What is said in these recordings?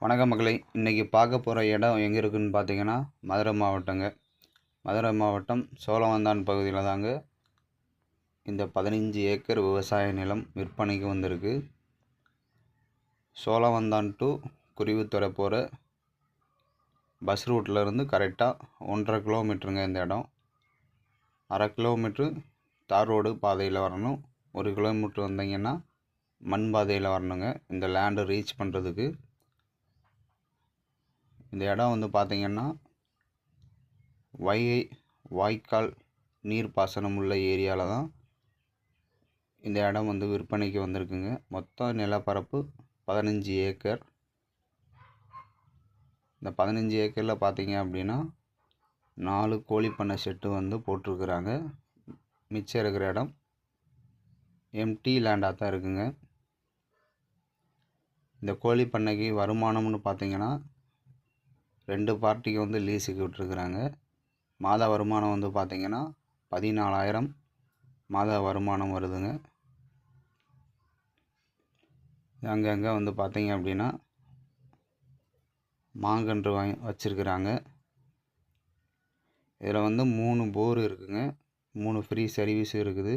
வணக்கம் மக்களே, இன்றைக்கி பார்க்க போகிற இடம் எங்கே இருக்குதுன்னு பார்த்தீங்கன்னா மதுரை மாவட்டங்க. மதுரை மாவட்டம் சோழவந்தான் பகுதியில் தாங்க இந்த 15 ஏக்கர் விவசாய நிலம் விற்பனைக்கு வந்திருக்கு. சோழவந்தான் டு குருவித்துறை போகிற பஸ் ரூட்லேருந்து கரெக்டாக 1.5 கிலோமீட்டருங்க இந்த இடம். 1/2 கிலோமீட்ரு தார் ரோடு பாதையில் வரணும், 1 கிலோமீட்ரு வந்தீங்கன்னா மண் பாதையில் வரணுங்க இந்த லேண்டை ரீச் பண்ணுறதுக்கு. இந்த இடம் வந்து பார்த்திங்கன்னா வைகை வாய்க்கால் நீர்ப்பாசனம் உள்ள ஏரியாவில் தான் இந்த இடம் வந்து விற்பனைக்கு வந்திருக்குங்க. மொத்தம் நிலப்பரப்பு 15 ஏக்கர். இந்த 15 ஏக்கரில் பார்த்தீங்க அப்படின்னா 4 கோழி பண்ணை செட்டு வந்து போட்டிருக்குறாங்க. மிச்சம் இருக்கிற இடம் எம்டி லேண்டாக தான் இருக்குங்க. இந்த கோழி பண்ணைக்கு வருமானம்னு பார்த்தீங்கன்னா 2 பார்ட்டிக்கு வந்து லீஸுக்கு விட்டுருக்குறாங்க. மாத வருமானம் வந்து பார்த்திங்கன்னா 14,000 மாத வருமானம் வருதுங்க. அங்கங்கே வந்து பார்த்திங்க அப்படின்னா மாங்கன்று வச்சுருக்குறாங்க. இதில் வந்து 3 போர் இருக்குங்க, 3 ஃப்ரீ சர்வீஸ் இருக்குது.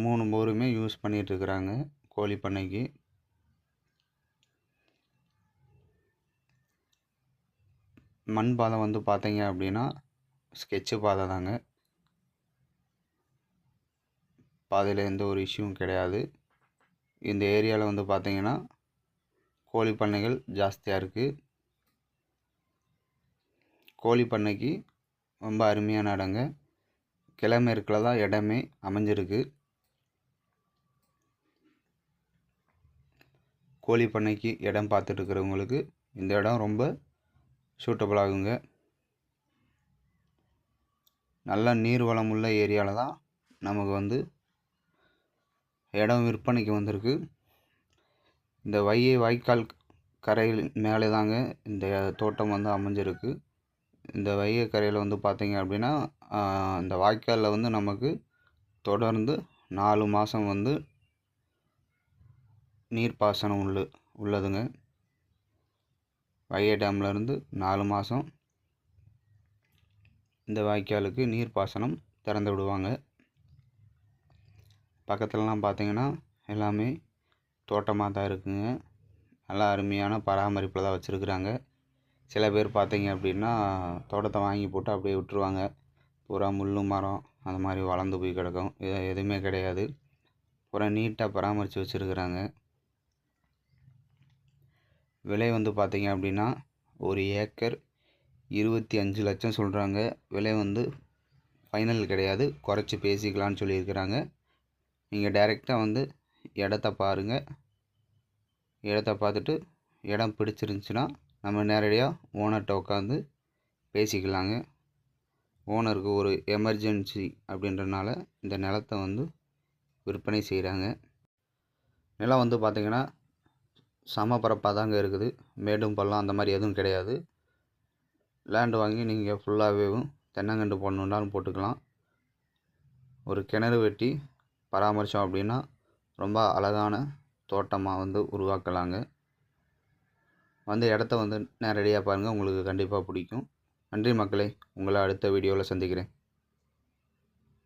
3 போருமே யூஸ் பண்ணிகிட்ருக்குறாங்க கோழி பண்ணைக்கு. மண் பாதை வந்து பார்த்தீங்க அப்படின்னா ஸ்கெட்சு பாதை தாங்க. பாதையில் எந்த ஒரு இஷ்யூவும் கிடையாது. இந்த ஏரியாவில் வந்து பார்த்தீங்கன்னா கோழி பண்ணைகள் ஜாஸ்தியாக இருக்குது. கோழி பண்ணைக்கு ரொம்ப அருமையான இடங்க. கிழமேற்கில் தான் இடமே அமைஞ்சிருக்கு. கோழி பண்ணைக்கு இடம் பார்த்துட்டு இருக்கிறவங்களுக்கு இந்த இடம் ரொம்ப சூட்டபிள் ஆகுங்க. நல்ல நீர் வளம் உள்ள ஏரியாவில் தான் நமக்கு வந்து இடம் விற்பனைக்கு வந்திருக்கு. இந்த வைகை வாய்க்கால் கரையில் மேலே தாங்க இந்த தோட்டம் வந்து அமைஞ்சிருக்கு. இந்த வைகை கரையில் வந்து பார்த்திங்க அப்படின்னா இந்த வாய்க்காலில் வந்து நமக்கு தொடர்ந்து 4 மாதம் வந்து நீர்ப்பாசனம் உள்ளதுங்க. வைகை டேம்லேருந்து 4 மாதம் இந்த வாய்க்காலுக்கு நீர்ப்பாசனம் திறந்து விடுவாங்க. பக்கத்துலலாம் பார்த்திங்கன்னா எல்லாமே தோட்டமாக தான் இருக்குங்க. நல்லா அருமையான பராமரிப்பில் தான் வச்சுருக்குறாங்க. சில பேர் பார்த்திங்க அப்படின்னா தோட்டத்தை வாங்கி போட்டு அப்படியே விட்டுருவாங்க. பூரா முள் மரம் அந்த மாதிரி வளர்ந்து போய் கிடக்கும். எதுவுமே கிடையாது, பூரா நீட்டாக பராமரித்து வச்சுருக்குறாங்க. விலை வந்து பார்த்திங்க அப்படின்னா 1 ஏக்கர் 25 லட்சம் சொல்கிறாங்க. விலை வந்து ஃபைனல் கிடையாது, குறைச்சி பேசிக்கலான்னு சொல்லியிருக்கிறாங்க. நீங்கள் டைரெக்டாக வந்து இடத்த பாருங்கள். இடத்த பார்த்துட்டு இடம் பிடிச்சிருந்துச்சின்னா நம்ம நேரடியாக ஓனர்கிட்ட உட்காந்து பேசிக்கலாங்க. ஓனருக்கு ஒரு எமர்ஜென்சி அப்படின்றனால இந்த நிலத்தை வந்து விற்பனை செய்கிறாங்க. நிலம் வந்து பார்த்திங்கன்னா சமபரப்பாக தாங்க இருக்குது. மேடும் பள்ளம் அந்த மாதிரி எதுவும் கிடையாது. லேண்டு வாங்கி நீங்கள் ஃபுல்லாகவே தென்னங்கன்று போடணுன்னாலும் போட்டுக்கலாம். ஒரு கிணறு வெட்டி பராமரித்தோம் அப்படின்னா ரொம்ப அழகான தோட்டமாக வந்து உருவாக்கலாங்க. வந்து இடத்த வந்து நேரடியாக பாருங்கள், உங்களுக்கு கண்டிப்பாக பிடிக்கும். நன்றி மக்களே, உங்களை அடுத்த வீடியோவில் சந்திக்கிறேன்.